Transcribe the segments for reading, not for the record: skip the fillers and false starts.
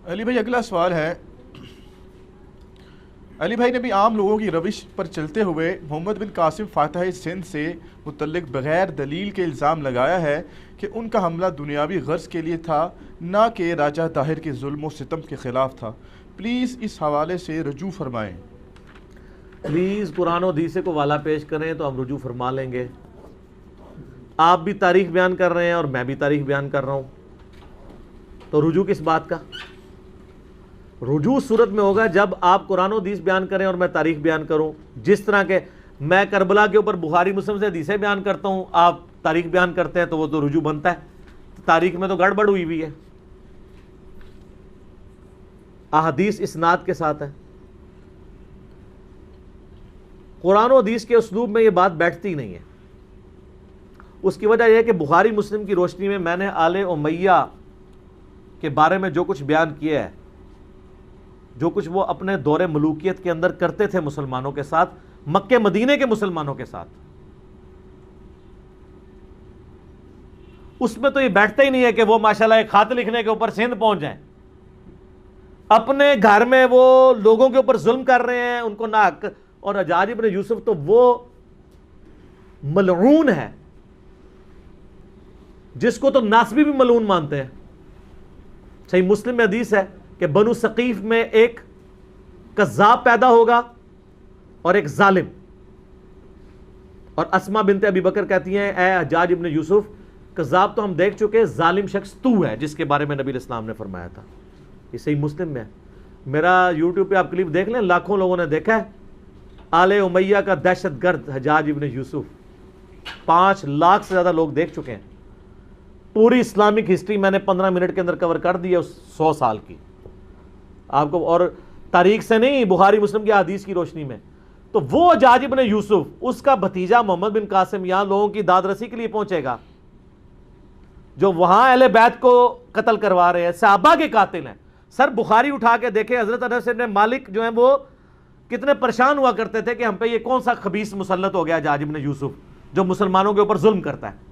علی بھائی اگلا سوال ہے، علی بھائی نے بھی عام لوگوں کی روش پر چلتے ہوئے محمد بن قاسم فاتح سندھ سے متعلق بغیر دلیل کے الزام لگایا ہے کہ ان کا حملہ دنیاوی غرض کے لیے تھا، نہ کہ راجہ طاہر کے ظلم و ستم کے خلاف تھا۔ پلیز اس حوالے سے رجوع فرمائیں۔ پلیز قرآن و حدیث کو والا پیش کریں تو ہم رجوع فرما لیں گے۔ آپ بھی تاریخ بیان کر رہے ہیں اور میں بھی تاریخ بیان کر رہا ہوں، تو رجوع کس بات کا؟ رجوع صورت میں ہوگا جب آپ قرآن و حدیث بیان کریں اور میں تاریخ بیان کروں۔ جس طرح کہ میں کربلا کے اوپر بخاری مسلم سے حدیثیں بیان کرتا ہوں، آپ تاریخ بیان کرتے ہیں، تو وہ تو رجوع بنتا ہے۔ تاریخ میں تو گڑبڑ ہوئی ہوئی ہے، احادیث اسناد کے ساتھ ہے۔ قرآن و حدیث کے اسلوب میں یہ بات بیٹھتی نہیں ہے۔ اس کی وجہ یہ ہے کہ بخاری مسلم کی روشنی میں نے آل امیہ کے بارے میں جو کچھ بیان کیا ہے، جو کچھ وہ اپنے دور ملوکیت کے اندر کرتے تھے مسلمانوں کے ساتھ، مکہ مدینے کے مسلمانوں کے ساتھ، اس میں تو یہ بیٹھتا ہی نہیں ہے کہ وہ ماشاءاللہ ایک خط لکھنے کے اوپر سندھ پہنچ جائیں۔ اپنے گھر میں وہ لوگوں کے اوپر ظلم کر رہے ہیں، ان کو ناحق۔ اور حجاج ابن یوسف تو وہ ملعون ہے جس کو تو ناصبی بھی ملعون مانتے ہیں۔ صحیح مسلم میں حدیث ہے کہ بنو ثقیف میں ایک کذاب پیدا ہوگا اور ایک ظالم، اور اسما بنت ابی بکر کہتی ہیں اے حجاج ابن یوسف، کذاب تو ہم دیکھ چکے، ظالم شخص تو ہے جس کے بارے میں نبی علیہ السلام نے فرمایا تھا۔ یہ صحیح مسلم میں ہے۔ میرا یوٹیوب پہ آپ کلپ دیکھ لیں، لاکھوں لوگوں نے دیکھا ہے۔ آل امیہ کا دہشت گرد حجاج ابن یوسف 5 لاکھ سے زیادہ لوگ دیکھ چکے ہیں۔ پوری اسلامک ہسٹری میں نے 15 منٹ کے اندر کور کر دی ہے، اس 100 سال کی آپ کو، اور تاریخ سے نہیں، بخاری مسلم کی حدیث کی روشنی میں۔ تو وہ حجاج ابن یوسف، اس کا بھتیجا محمد بن قاسم یہاں لوگوں کی داد رسی کے لیے پہنچے گا، جو وہاں اہل بیت کو قتل کروا رہے ہیں، صحابہ کے قاتل ہیں۔ سر بخاری اٹھا کے دیکھیں، حضرت انس بن مالک جو ہیں وہ کتنے پریشان ہوا کرتے تھے کہ ہم پہ یہ کون سا خبیث مسلط ہو گیا حجاج ابن یوسف جو مسلمانوں کے اوپر ظلم کرتا ہے۔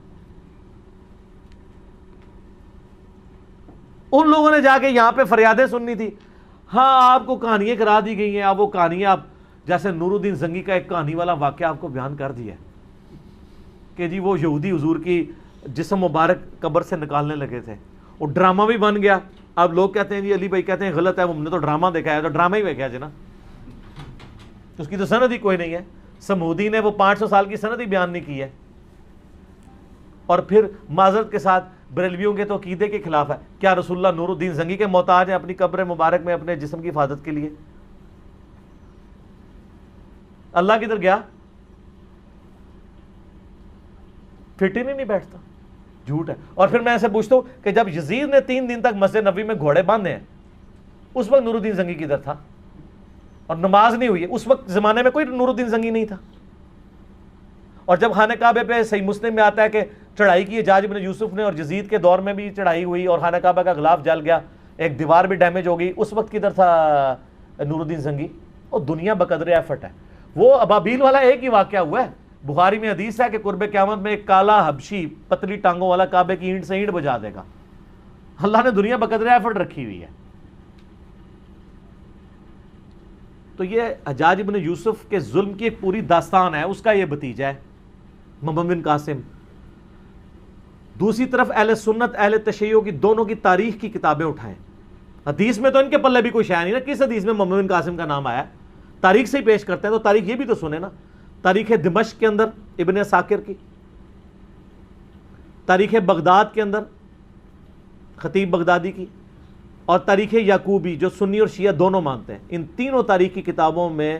ان لوگوں نے جا کے یہاں پہ فریادیں سننی تھی۔ ہاں آپ کو کہانیاں کرا دی گئی ہیں، آپ وہ کہانیاں، آپ جیسے نور الدین زنگی کا ایک کہانی والا واقعہ آپ کو بیان کر دیا ہے کہ جی وہ یہودی حضور کی جسم مبارک قبر سے نکالنے لگے تھے، وہ ڈرامہ بھی بن گیا۔ اب لوگ کہتے ہیں جی علی بھائی کہتے ہیں غلط ہے، ہم نے تو ڈرامہ دیکھا ہے، تو ڈرامہ ہی دیکھا جی نا، اس کی تو سند ہی کوئی نہیں ہے۔ سمودی نے وہ 500 سال کی سند ہی بیان نہیں کی ہے، اور پھر معذرت کے ساتھ بریلویوں کے تو عقیدے کے خلاف ہے۔ کیا رسول اللہ نور الدین زنگی کے محتاج ہیں اپنی قبر مبارک میں اپنے جسم کی حفاظت کے لیے؟ اللہ کدھر گیا؟ فٹ ہی نہیں بیٹھتا، جھوٹ ہے۔ اور پھر میں ایسے پوچھتا ہوں کہ جب یزید نے 3 دن تک مسجد نبوی میں گھوڑے باندھے ہیں، اس وقت نور الدین زنگی کدھر تھا؟ اور نماز نہیں ہوئی ہے، اس وقت زمانے میں کوئی نور الدین زنگی نہیں تھا۔ اور جب خانہ کعبہ پہ صحیح مسلم میں آتا ہے کہ چڑھائی کی حجاج ابن یوسف نے، اور یزید کے دور میں بھی چڑھائی ہوئی اور خانہ کعبہ کا غلاف جل گیا، ایک دیوار بھی ڈیمیج ہو گئی، اس وقت کدھر تھا نور الدین زنگی؟ اور دنیا بقدر ایفٹ ہے۔ وہ ابابیل والا ایک ہی واقعہ ہوا ہے، بخاری میں حدیث ہے کہ قرب قیامت میں ایک کالا حبشی پتلی ٹانگوں والا کعبے کی اینٹ سے اینٹ بجا دے گا۔ اللہ نے دنیا بقدر ایفٹ رکھی ہوئی ہے۔ تو یہ حجاج ابن یوسف کے ظلم کی ایک پوری داستان ہے، اس کا یہ بھتیجا ہے محمد بن قاسم۔ دوسری طرف اہل سنت اہل تشیع کی دونوں کی تاریخ کی کتابیں اٹھائیں، حدیث میں تو ان کے پلے بھی کوئی شے نہیں نا، کس حدیث میں محمد بن قاسم کا نام آیا؟ تاریخ سے ہی پیش کرتے ہیں، تو تاریخ یہ بھی تو سنیں نا۔ تاریخ دمشق کے اندر ابن ساکر کی، تاریخ بغداد کے اندر خطیب بغدادی کی، اور تاریخ یعقوبی جو سنی اور شیعہ دونوں مانتے ہیں، ان تینوں تاریخ کی کتابوں میں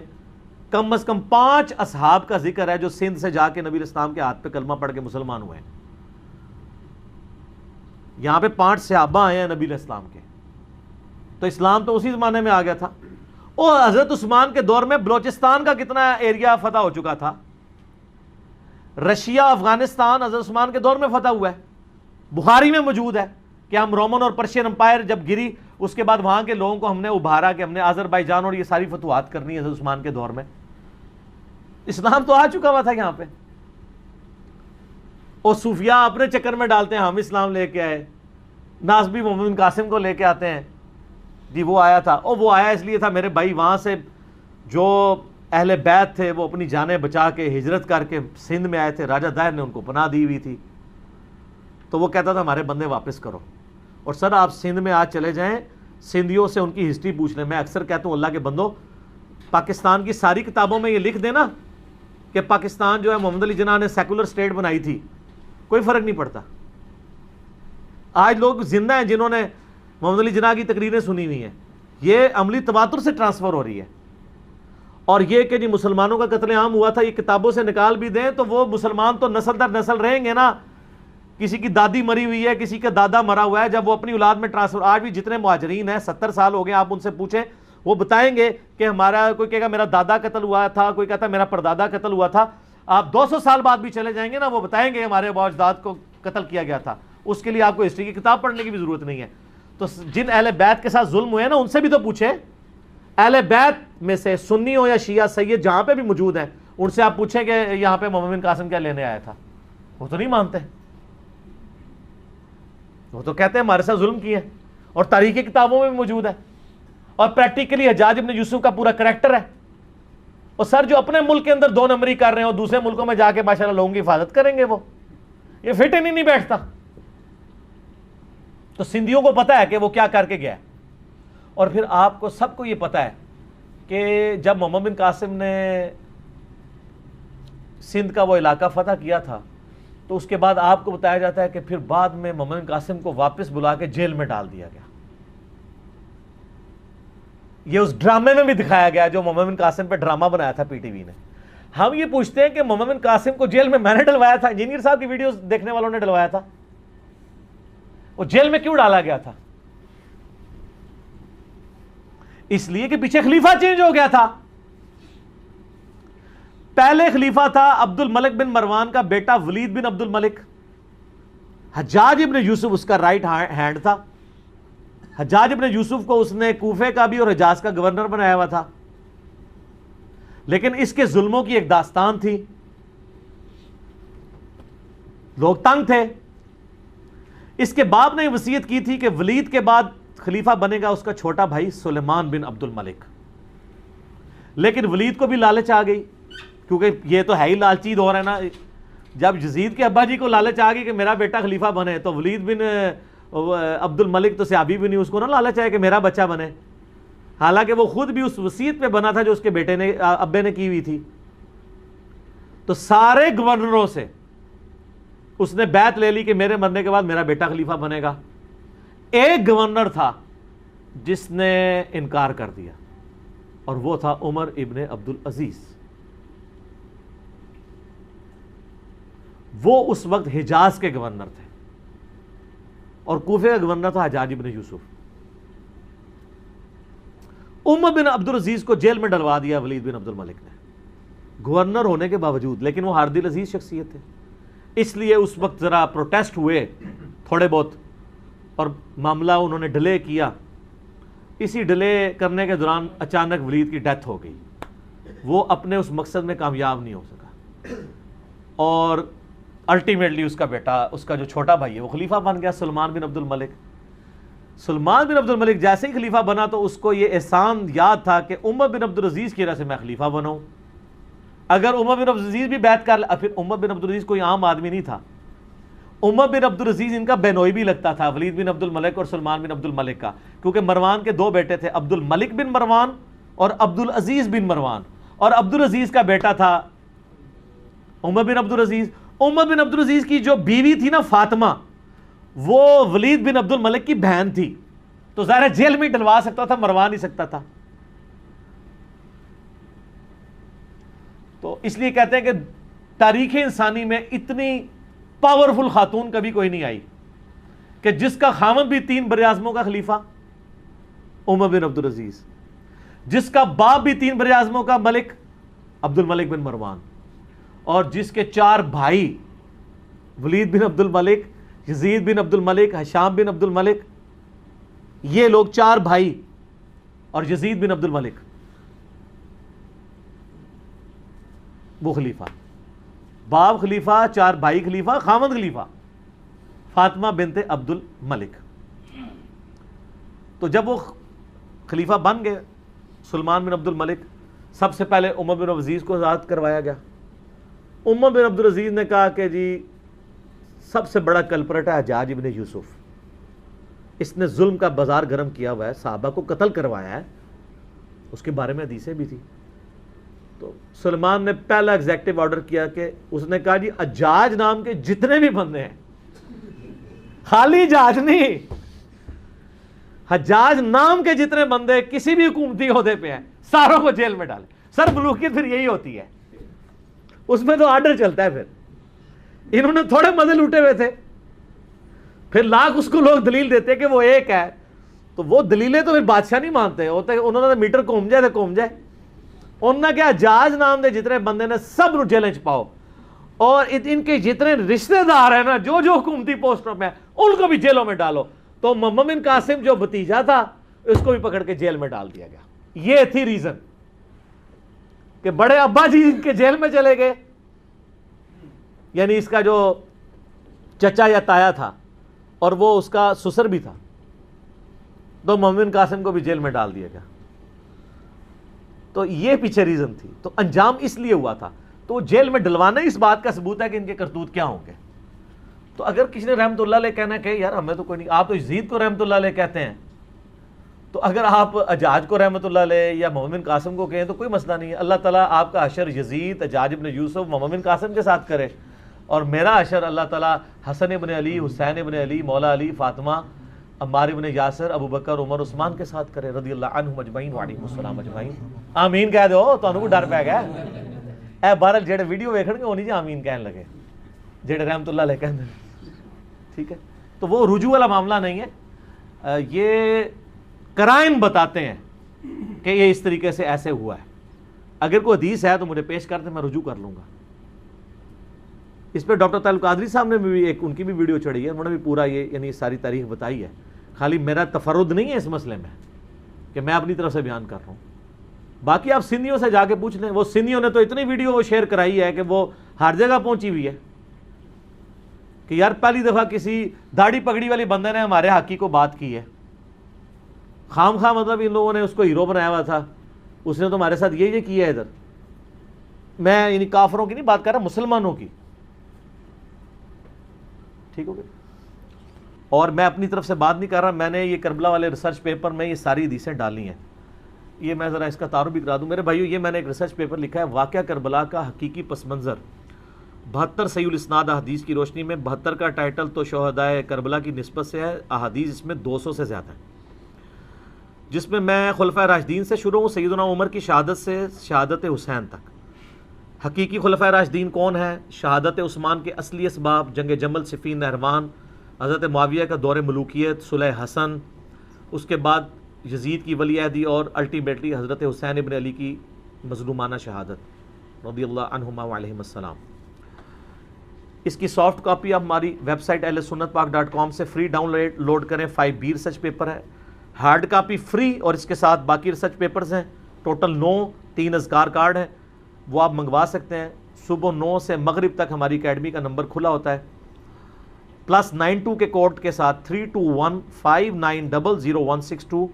کم از کم 5 اصحاب کا ذکر ہے جو سندھ سے جا کے نبی علیہ السلام کے ہاتھ پہ کلمہ پڑھ کے مسلمان ہوئے ہیں۔ یہاں پہ 5 صحابہ آئے ہیں نبی علیہ السلام کے، تو اسلام تو اسی زمانے میں آ گیا تھا۔ اور حضرت عثمان کے دور میں بلوچستان کا کتنا ایریا فتح ہو چکا تھا، رشیا افغانستان حضرت عثمان کے دور میں فتح ہوا ہے۔ بخاری میں موجود ہے کہ ہم رومن اور پرشین امپائر جب گری، اس کے بعد وہاں کے لوگوں کو ہم نے ابھارا کہ ہم نے آذربائیجان اور یہ ساری فتوحات کرنی ہے حضرت عثمان کے دور میں۔ اسلام تو آ چکا ہوا تھا یہاں پہ، اور صوفیاء اپنے چکر میں ڈالتے ہیں ہم اسلام لے کے آئے، ناصبی محمد بن قاسم کو لے کے آتے ہیں جی وہ آیا تھا، اور وہ آیا اس لیے تھا میرے بھائی وہاں سے جو اہل بیت تھے وہ اپنی جانیں بچا کے ہجرت کر کے سندھ میں آئے تھے، راجہ دائر نے ان کو پناہ دی ہوئی تھی، تو وہ کہتا تھا ہمارے بندے واپس کرو. اور سر آپ سندھ میں آج چلے جائیں، سندھیوں سے ان کی ہسٹری پوچھ لیں. میں اکثر کہتا ہوں اللہ کے بندو، پاکستان کی ساری کتابوں میں یہ لکھ دینا کہ پاکستان جو ہے محمد علی جناح نے سیکولر سٹیٹ بنائی تھی، کوئی فرق نہیں پڑتا. آج لوگ زندہ ہیں جنہوں نے محمد علی جناح کی تقریریں سنی ہوئی ہیں، یہ عملی تواتر سے ٹرانسفر ہو رہی ہے. اور یہ کہ جی مسلمانوں کا قتل عام ہوا تھا، یہ کتابوں سے نکال بھی دیں تو وہ مسلمان تو نسل در نسل رہیں گے نا. کسی کی دادی مری ہوئی ہے، کسی کا دادا مرا ہوا ہے، جب وہ اپنی اولاد میں ٹرانسفر. آج بھی جتنے مہاجرین ہیں 70 سال ہو گئے، آپ ان سے پوچھیں وہ بتائیں گے کہ ہمارا، کوئی کہے گا میرا دادا قتل ہوا تھا، کوئی کہتا ہے میرا پردادا قتل ہوا تھا. آپ 200 سال بعد بھی چلے جائیں گے نا، وہ بتائیں گے ہمارے اجداد کو قتل کیا گیا تھا. اس کے لیے آپ کو ہسٹری کی کتاب پڑھنے کی بھی ضرورت نہیں ہے. تو جن اہل بیت کے ساتھ ظلم ہوئے ہیں نا، ان سے بھی تو پوچھیں. اہل بیت میں سے سنی ہو یا شیعہ سید جہاں پہ بھی موجود ہیں، ان سے آپ پوچھیں کہ یہاں پہ محمد بن قاسم کیا لینے آیا تھا. وہ تو نہیں مانتے، وہ تو کہتے ہیں ہمارے ساتھ ظلم کیے، اور تاریخی کتابوں میں بھی موجود ہے. اور پریکٹیکلی حجاج ابن یوسف کا پورا کریکٹر ہے. اور سر جو اپنے ملک کے اندر 2 نمبری کر رہے ہیں اور دوسرے ملکوں میں جا کے ماشاءاللہ لوگوں کی حفاظت کریں گے، وہ یہ فٹ ہی نہیں بیٹھتا. تو سندھیوں کو پتا ہے کہ وہ کیا کر کے گیا. اور پھر آپ کو سب کو یہ پتا ہے کہ جب محمد بن قاسم نے سندھ کا وہ علاقہ فتح کیا تھا، تو اس کے بعد آپ کو بتایا جاتا ہے کہ پھر بعد میں محمد بن قاسم کو واپس بلا کے جیل میں ڈال دیا گیا. یہ اس ڈرامے میں بھی دکھایا گیا جو محمد بن قاسم پہ ڈرامہ بنایا تھا پی ٹی وی نے. ہم یہ پوچھتے ہیں کہ محمد بن قاسم کو جیل میں نے ڈلوایا تھا، انجینئر صاحب کی ویڈیوز دیکھنے والوں نے ڈلوایا تھا، وہ جیل میں کیوں ڈالا گیا تھا؟ اس لیے کہ پیچھے خلیفہ چینج ہو گیا تھا. پہلے خلیفہ تھا عبد الملک بن مروان کا بیٹا ولید بن عبد الملک. حجاج ابن یوسف اس کا رائٹ ہینڈ تھا. حجاج ابن یوسف کو اس نے کوفے کا بھی اور حجاز کا گورنر بنایا ہوا تھا. لیکن اس کے ظلموں کی ایک داستان تھی، لوگ تنگ تھے. اس کے باپ نے وصیت کی تھی کہ ولید کے بعد خلیفہ بنے گا اس کا چھوٹا بھائی سلیمان بن عبد الملک. لیکن ولید کو بھی لالچ آ گئی، کیونکہ یہ تو ہے ہی لالچی دور ہے نا. جب یزید کے ابا جی کو لالچ آ گئی کہ میرا بیٹا خلیفہ بنے، تو ولید بن عبد الملک تو صحابی بھی نہیں، اس کو نہ لالچ آئے کہ میرا بچہ بنے. حالانکہ وہ خود بھی اس وصیت پہ بنا تھا جو اس کے بیٹے نے، ابے نے کی ہوئی تھی. تو سارے گورنروں سے اس نے بیعت لے لی کہ میرے مرنے کے بعد میرا بیٹا خلیفہ بنے گا. ایک گورنر تھا جس نے انکار کر دیا، اور وہ تھا عمر ابن عبد العزیز. وہ اس وقت حجاز کے گورنر تھے، اور کوفے کا گورنر تھا حجاج ابن یوسف. عمر بن عبد العزیز کو جیل میں ڈلوا دیا ولید بن عبد الملک نے، گورنر ہونے کے باوجود. لیکن وہ ہارد العزیز شخصیت تھے، اس لیے اس وقت ذرا پروٹیسٹ ہوئے تھوڑے بہت، اور معاملہ انہوں نے ڈیلے کیا. اسی ڈیلے کرنے کے دوران اچانک ولید کی ڈیتھ ہو گئی. وہ اپنے اس مقصد میں کامیاب نہیں ہو سکا، اور الٹیمیٹلی اس کا بیٹا، اس کا جو چھوٹا بھائی ہے، وہ خلیفہ بن گیا، سلمان بن عبد الملک. سلمان بن عبد الملک جیسے ہی خلیفہ بنا تو اس کو یہ احسان یاد تھا کہ عمر بن عبد العزیز کی وجہ سے میں خلیفہ بناؤں. اگر عمر بن عبد العزیز بھی بیعت کر لے، پھر عمر بن عبد العزیز کوئی عام آدمی نہیں تھا. عمر بن عبد العزیز ان کا بینوئی بھی لگتا تھا، ولید بن عبد الملک اور سلمان بن عبد الملک کا، کیونکہ مروان کے 2 بیٹے تھے، عبد الملک بن مروان اور عبد العزیز بن مروان. اور عبد العزیز کا بیٹا تھا عمر بن عبد العزیز. عمر بن عبد العزیز کی جو بیوی تھی نا فاطمہ، وہ ولید بن عبد الملک کی بہن تھی. تو ظاہر جیل میں ڈلوا سکتا تھا، مروا نہیں سکتا تھا. تو اس لیے کہتے ہیں کہ تاریخ انسانی میں اتنی پاورفل خاتون کبھی کوئی نہیں آئی کہ جس کا خاوند بھی 3 براعظموں کا خلیفہ عمر بن عبد العزیز، جس کا باپ بھی 3 براعظموں کا ملک عبد الملک بن مروان، اور جس کے 4 بھائی ولید بن عبد الملک، یزید بن عبد الملک، ہشام بن عبد الملک، یہ لوگ 4 بھائی، اور یزید بن عبد الملک وہ خلیفہ. باپ خلیفہ، 4 بھائی خلیفہ، خاوند خلیفہ فاطمہ بنت عبد الملک. تو جب وہ خلیفہ بن گئے سلمان بن عبد الملک. سب سے پہلے عمر بن عبدالعزیز کو آزاد کروایا گیا. عمر بن عبدالعزیز نے کہا کہ جی سب سے بڑا کلپرٹ ہے حجاج ابن یوسف, اس نے ظلم کا بازار گرم کیا ہوا ہے, صحابہ کو قتل کروایا ہے, اس کے بارے میں حدیثیں بھی تھی. تو سلمان نے پہلا ایگزیکٹو آرڈر کیا کہ اس نے کہا جی حجاج نام کے جتنے بھی بندے ہیں, خالی حجاج نہیں, حجاج نام کے جتنے بندے کسی بھی حکومتی عہدے پہ ہیں ساروں کو جیل میں ڈالیں. سر ملوکیت پھر یہی ہوتی ہے, اس میں تو آرڈر چلتا ہے. پھر انہوں نے تھوڑے مزے لوٹے ہوئے تھے, پھر لاکھ اس کو لوگ دلیل دیتے کہ وہ ایک ہے, تو وہ دلیلیں تو پھر بادشاہ نہیں مانتے ہوتے, انہوں نے میٹر کوم جائے تو کوم جائے. انہوں نے کیا حجاج نام دے جتنے بندے نے سب نو جیلیں چ پاؤ, اور ان کے جتنے رشتہ دار ہیں نا جو حکومتی پوسٹوں میں ان کو بھی جیلوں میں ڈالو. تو محمد بن قاسم جو بھتیجا تھا اس کو بھی پکڑ کے جیل میں ڈال دیا گیا. یہ تھی ریزن کہ بڑے ابا جی ان کے جیل میں چلے گئے, یعنی اس کا جو چچا یا تایا تھا اور وہ اس کا سسر بھی تھا, تو محمد بن قاسم کو بھی جیل میں ڈال دیا گیا. تو یہ پیچھے ریزن تھی. تو انجام اس لیے ہوا تھا. تو جیل میں ڈلوانا اس بات کا ثبوت ہے کہ ان کے کرتوت کیا ہوں گے. تو اگر کسی نے رحمت اللہ علیہ کہنا کہ یار ہمیں تو کوئی نہیں, آپ تو یزید کو رحمت اللہ علیہ کہتے ہیں, تو اگر آپ حجاج کو رحمت اللہ علیہ یا محمد بن قاسم کو کہیں تو کوئی مسئلہ نہیں ہے. اللہ تعالیٰ آپ کا حشر یزید, حجاج ابن یوسف, محمد بن قاسم کے ساتھ کرے, اور میرا حشر اللہ تعالیٰ حسن ابن علی, حسین ابن علی, مولا علی, فاطمہ, عمار ابن یاسر, ابو بکر, عمر, عثمان کے ساتھ کرے رضی اللہ عنہم اجمعین وعلیہم السلام اجمعین. آمین کہہ دو, تانوں کو ڈر پے گیا اے بہرحال جڑے ویڈیو ویکھن گے وہ نہیں جی آمین کہن لگے جڑے رحمت اللہ علیہ کہندے. ٹھیک ہے, تو وہ رجوع والا معاملہ نہیں ہے, یہ قرائن بتاتے ہیں کہ یہ اس طریقے سے ایسے ہوا ہے. اگر کوئی حدیث ہے تو مجھے پیش کر دیں, میں رجوع کر لوں گا. اس پہ ڈاکٹر طالب قادری صاحب نے بھی ایک ان کی بھی ویڈیو چڑھی ہے, انہوں نے بھی پورا یہ یعنی ساری تاریخ بتائی ہے. خالی میرا تفرد نہیں ہے اس مسئلے میں کہ میں اپنی طرف سے بیان کر رہا ہوں. باقی آپ سندھیوں سے جا کے پوچھ لیں, وہ سندھیوں نے تو اتنی ویڈیو وہ شیئر کرائی ہے کہ وہ ہر جگہ پہنچی ہوئی ہے کہ یار پہلی دفعہ کسی داڑھی پگڑی والی بندے نے ہمارے حقی کو بات کی ہے. خام خواہ مطلب ان لوگوں نے اس کو ہیرو بنایا ہوا تھا, اس نے تو ہمارے ساتھ یہ کیا ہے. ادھر میں یعنی کافروں کی نہیں بات کر رہا, مسلمانوں کی. ٹھیک ہو گیا. اور میں اپنی طرف سے بات نہیں کر رہا, میں نے یہ کربلا والے ریسرچ پیپر میں یہ ساری حدیثیں ڈالی ہیں. یہ میں ذرا اس کا تعارف بھی کرا دوں میرے بھائیو. یہ میں نے ایک ریسرچ پیپر لکھا ہے, واقعہ کربلا کا حقیقی پس منظر, 72 صحیح الاسناد احادیث کی روشنی میں. 72 کا ٹائٹل تو شہدائے کربلا کی نسبت سے ہے, احادیث اس میں 200 سے زیادہ ہیں, جس میں میں خلفائے راشدین سے شروع ہوں, سیدنا عمر کی شہادت سے شہادت حسین تک. حقیقی خلفائے راشدین کون ہیں؟ شہادت عثمان کے اصلی اسباب, جنگ جمل, صفین, نہروان, حضرت معاویہ کا دور ملوکیت, صلح حسن, اس کے بعد یزید کی ولی عہدی, اور الٹیمیٹلی حضرت حسین ابن علی کی مظلومانہ شہادت رضی اللہ عنہما وعلیہم السلام. اس کی سافٹ کاپی آپ ہماری ویب سائٹ ahlsunnatpak.com سے فری ڈاؤن لوڈ کریں. 5B ریسرچ پیپر ہے, ہارڈ کاپی فری, اور اس کے ساتھ باقی ریسرچ پیپرز ہیں ٹوٹل 9. 3 اذکار کارڈ ہیں, وہ آپ منگوا سکتے ہیں. صبح 9 سے مغرب تک ہماری اکیڈمی کا نمبر کھلا ہوتا ہے, +92 کے کوڈ کے ساتھ 3215900162,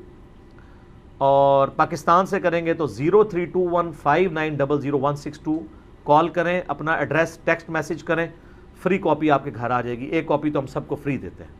اور پاکستان سے کریں گے تو 032159000162. کال کریں, اپنا ایڈریس ٹیکسٹ میسج کریں, فری کاپی آپ کے گھر آ جائے گی. ایک کاپی تو ہم سب کو فری دیتے ہیں.